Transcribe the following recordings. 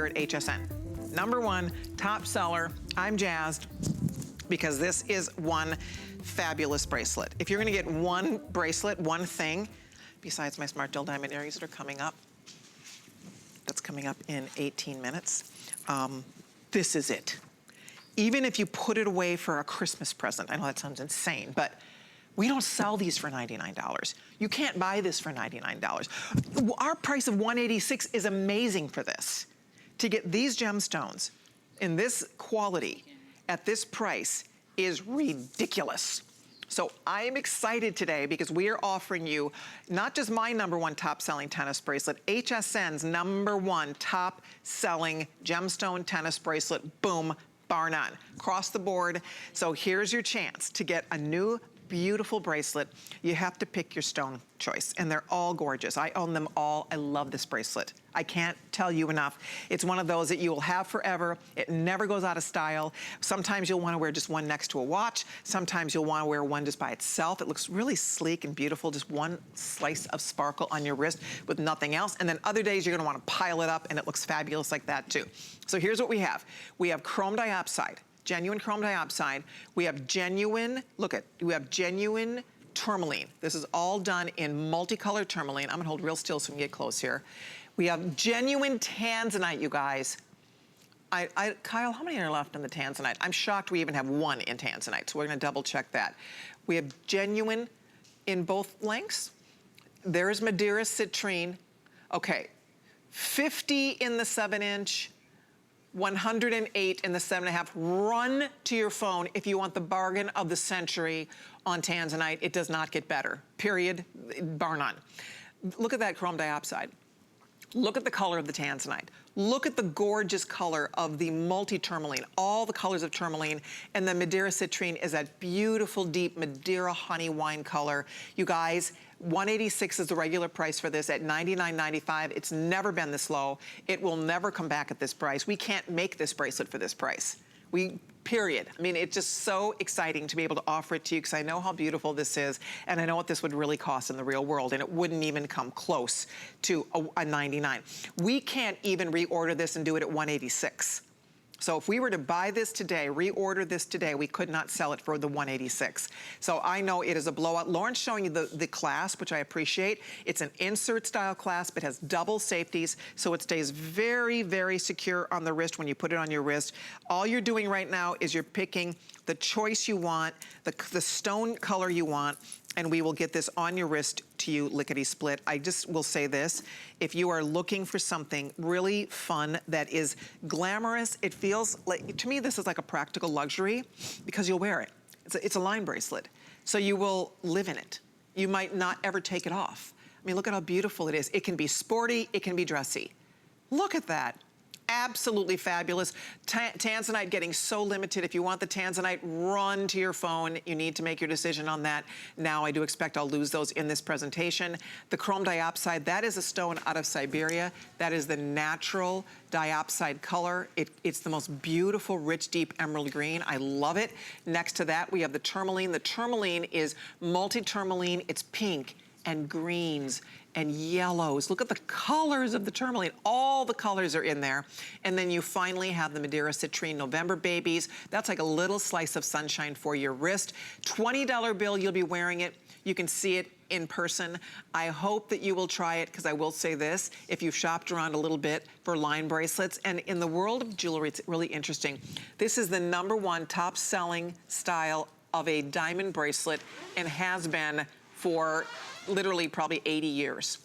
at HSN. #1 top seller. I'm jazzed because this is one fabulous bracelet. If you're gonna get one bracelet, one thing, besides my Smart Gel Diamond earrings that are coming up, that's coming up in 18 minutes, this is it. Even if you put it away for a Christmas present, I know that sounds insane, but we don't sell these for $99. You can't buy this for $99. Our price of $186 is amazing for this. To get these gemstones in this quality at this price is ridiculous. So I'm excited today because we are offering you not just my #1 top selling tennis bracelet, HSN's #1 top selling gemstone tennis bracelet, boom, bar none, across the board. So here's your chance to get a new beautiful bracelet. You have to pick your stone choice, and they're all gorgeous. I own them all. I love this bracelet. I can't tell you enough. It's one of those that you will have forever. It never goes out of style. Sometimes you'll want to wear just one next to a watch. Sometimes you'll want to wear one just by itself. It looks really sleek and beautiful, just one slice of sparkle on your wrist with nothing else. And then other days you're going to want to pile it up, and it looks fabulous like that too. So here's what we have. We have chrome diopside. Genuine chrome diopside. We have genuine, we have genuine tourmaline. This is all done in multicolored tourmaline. I'm gonna hold real still so we can get close here. We have genuine tanzanite, you guys. Kyle, how many are left in the tanzanite? I'm shocked we even have one in tanzanite, so we're gonna double check that. We have genuine in both lengths. There's Madeira citrine. Okay, 50 in the 7-inch. 108 in the 7.5. Run to your phone if you want the bargain of the century on tanzanite. It does not get better, period, bar none. Look at that chrome diopside. Look at the color of the tanzanite. Look at the gorgeous color of the multi-tourmaline, all the colors of tourmaline, and the Madeira citrine is that beautiful, deep Madeira honey wine color. You guys, $186 is the regular price for this at $99.95. It's never been this low. It will never come back at this price. We can't make this bracelet for this price. Period. I mean, it's just so exciting to be able to offer it to you because I know how beautiful this is and I know what this would really cost in the real world, and it wouldn't even come close to a $99. We can't even reorder this and do it at $186. So if we were to buy this today, reorder this today, we could not sell it for the $186. So I know it is a blowout. Lauren's showing you the clasp, which I appreciate. It's an insert style clasp. It has double safeties, so it stays very, very secure on the wrist when you put it on your wrist. All you're doing right now is you're picking the choice you want, the stone color you want, and we will get this on your wrist to you lickety-split. I just will say this, if you are looking for something really fun that is glamorous, it feels like, to me this is like a practical luxury because you'll wear it. It's a line bracelet, so you will live in it. You might not ever take it off. I mean, look at how beautiful it is. It can be sporty, it can be dressy. Look at that. Absolutely fabulous. Tanzanite getting so limited. If you want the tanzanite, run to your phone. You need to make your decision on that. Now, I do expect I'll lose those in this presentation. The chrome diopside, that is a stone out of Siberia. That is the natural diopside color. It's the most beautiful, rich, deep emerald green. I love it. Next to that, we have the tourmaline. The tourmaline is multi-tourmaline. It's pink and greens and yellows. Look at the colors of the tourmaline. All the colors are in there. And then you finally have the Madeira citrine November babies. That's like a little slice of sunshine for your wrist. $20 bill, you'll be wearing it. You can see it in person. I hope that you will try it because I will say this, if you've shopped around a little bit for line bracelets, and in the world of jewelry, it's really interesting. This is the #1 top selling style of a diamond bracelet and has been for literally probably 80 years.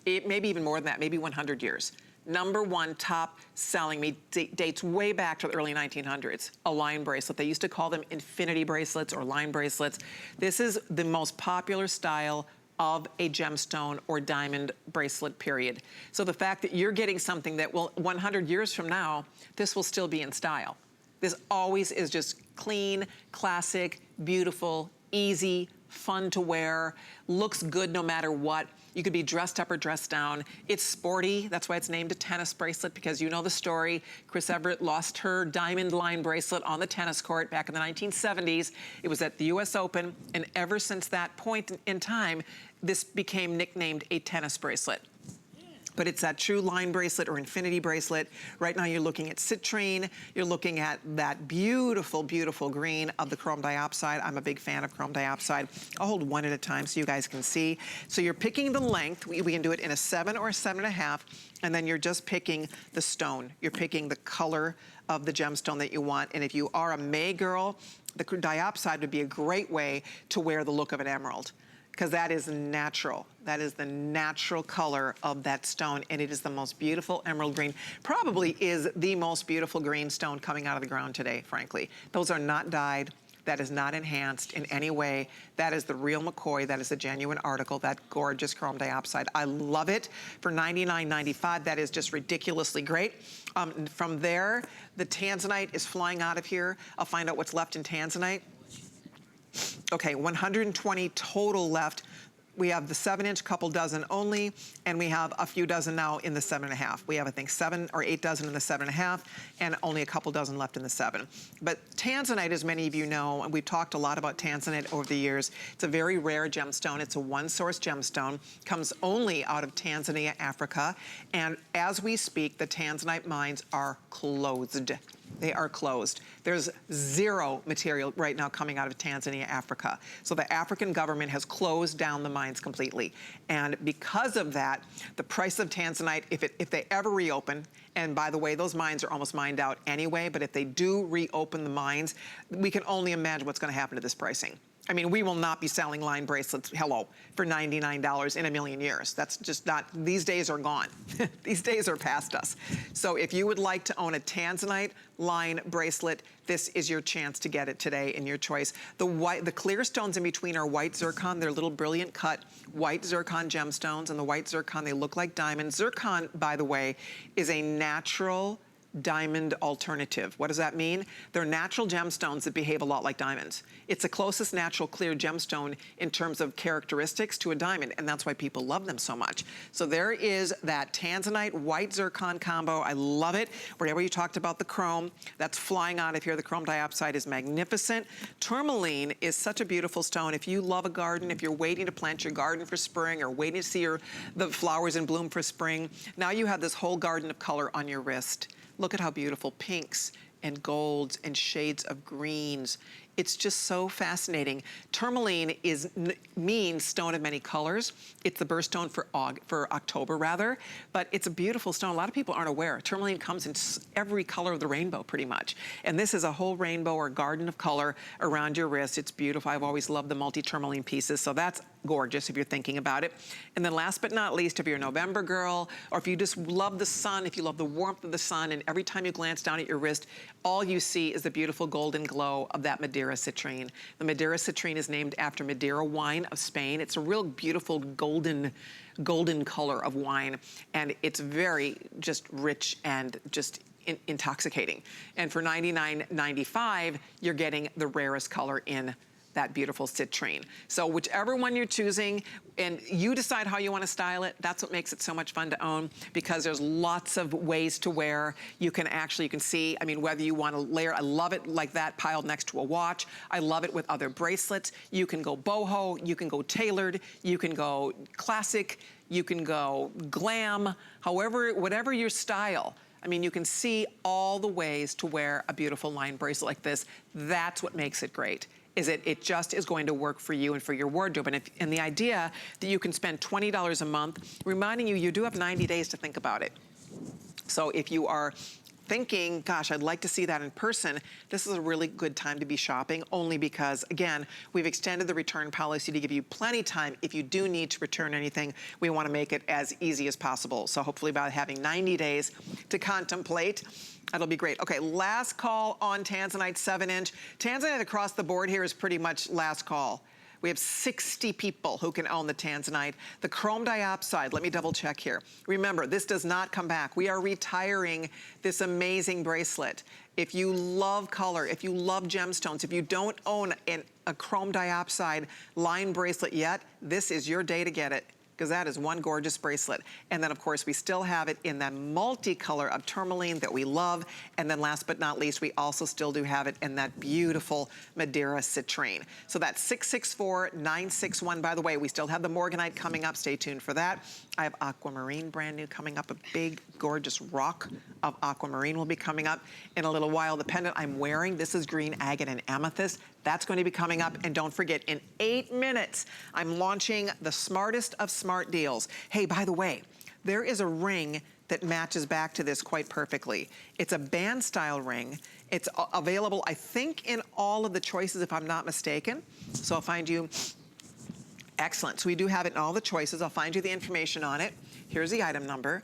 Maybe even more than that, maybe 100 years. #1 top selling, dates way back to the early 1900s, a line bracelet. They used to call them infinity bracelets or line bracelets. This is the most popular style of a gemstone or diamond bracelet, period. So the fact that you're getting something that will, 100 years from now, this will still be in style. This always is just clean, classic, beautiful, easy, fun to wear, looks good no matter what. You could be dressed up or dressed down. It's sporty, that's why it's named a tennis bracelet, because you know the story. Chris Everett lost her diamond line bracelet on the tennis court back in the 1970s. It was at the US Open, and ever since that point in time, this became nicknamed a tennis bracelet. but it's that true line bracelet or infinity bracelet. Right now you're looking at citrine, you're looking at that beautiful, beautiful green of the chrome diopside. I'm a big fan of chrome diopside. I'll hold one at a time so you guys can see. So you're picking the length. We can do it in a 7 or a 7.5, and then you're just picking the stone. You're picking the color of the gemstone that you want. And if you are a May girl, the diopside would be a great way to wear the look of an emerald, because that is natural. That is the natural color of that stone, and it is the most beautiful emerald green. Probably is the most beautiful green stone coming out of the ground today, frankly. Those are not dyed. That is not enhanced in any way. That is the real McCoy. That is a genuine article, that gorgeous chrome diopside. I love it. For $99.95, that is just ridiculously great. From there, the tanzanite is flying out of here. I'll find out what's left in tanzanite. Okay, 120 total left. We have the 7-inch, couple dozen only, and we have a few dozen now in the 7.5. We have, I think, 7 or 8 dozen in the 7.5, and only a couple dozen left in the 7. But tanzanite, as many of you know, and we've talked a lot about tanzanite over the years, it's a very rare gemstone. It's a one-source gemstone, comes only out of Tanzania, Africa, and as we speak, the tanzanite mines are closed. They are closed. There's zero material right now coming out of Tanzania, Africa. So the African government has closed down the mines completely. And because of that, the price of tanzanite, if they ever reopen, and by the way, those mines are almost mined out anyway, but if they do reopen the mines, we can only imagine what's gonna happen to this pricing. I mean, we will not be selling line bracelets, hello, for $99 in a million years. That's just not, these days are gone. These days are past us. So if you would like to own a tanzanite line bracelet, this is your chance to get it today in your choice. The clear stones in between are white zircon. They're little brilliant cut white zircon gemstones, and the white zircon, they look like diamonds. Zircon, by the way, is a natural diamond alternative. What does that mean? They're natural gemstones that behave a lot like diamonds. It's the closest natural clear gemstone in terms of characteristics to a diamond, and that's why people love them so much. So there is that tanzanite white zircon combo. I love it. Wherever you talked about the chrome, that's flying out of here. The chrome diopside is magnificent. Tourmaline is such a beautiful stone. If you love a garden, if you're waiting to plant your garden for spring or waiting to see the flowers in bloom for spring, now you have this whole garden of color on your wrist. Look at how beautiful pinks and golds and shades of greens. It's just so fascinating. Tourmaline means stone of many colors. It's the birthstone for October, rather, but it's a beautiful stone. A lot of people aren't aware. Tourmaline comes in every color of the rainbow, pretty much. And this is a whole rainbow or garden of color around your wrist. It's beautiful. I've always loved the multi-tourmaline pieces, so that's gorgeous if you're thinking about it. And then last but not least, if you're a November girl, or if you just love the sun, if you love the warmth of the sun, and every time you glance down at your wrist, all you see is the beautiful golden glow of that Madeira citrine. The Madeira citrine is named after Madeira wine of Spain. It's a real beautiful golden color of wine, and it's very just rich and just intoxicating. And for $99.95, you're getting the rarest color in that beautiful citrine. So whichever one you're choosing, and you decide how you want to style it, that's what makes it so much fun to own, because there's lots of ways to wear. You can see, I mean, whether you want to layer, I love it like that piled next to a watch. I love it with other bracelets. You can go boho, you can go tailored, you can go classic, you can go glam, however, whatever your style. I mean, you can see all the ways to wear a beautiful line bracelet like this. That's what makes it great. It just is going to work for you and for your wardrobe. And the idea that you can spend $20 a month, reminding you, you do have 90 days to think about it. So if you are thinking, gosh, I'd like to see that in person, this is a really good time to be shopping, only because, again, we've extended the return policy to give you plenty of time. If you do need to return anything, we want to make it as easy as possible. So hopefully by having 90 days to contemplate, that'll be great. Okay, last call on Tanzanite 7-inch. Tanzanite across the board here is pretty much last call. We have 60 people who can own the Tanzanite. The chrome diopside, let me double check here. Remember, this does not come back. We are retiring this amazing bracelet. If you love color, if you love gemstones, if you don't own a chrome diopside line bracelet yet, this is your day to get it. because that is one gorgeous bracelet. And then of course we still have it in that multicolor of tourmaline that we love. And then last but not least, we also still do have it in that beautiful Madeira citrine. So that's 664-961. By the way, we still have the Morganite coming up. Stay tuned for that. I have aquamarine brand new coming up. A big, gorgeous rock of aquamarine will be coming up in a little while. The pendant I'm wearing, this is green agate and amethyst. That's going to be coming up. And don't forget, in 8 minutes, I'm launching the smartest of smart deals. Hey, by the way, there is a ring that matches back to this quite perfectly. It's a band style ring. It's available, I think, in all of the choices, if I'm not mistaken. So I'll find you, excellent. So we do have it in all the choices. I'll find you the information on it. Here's the item number.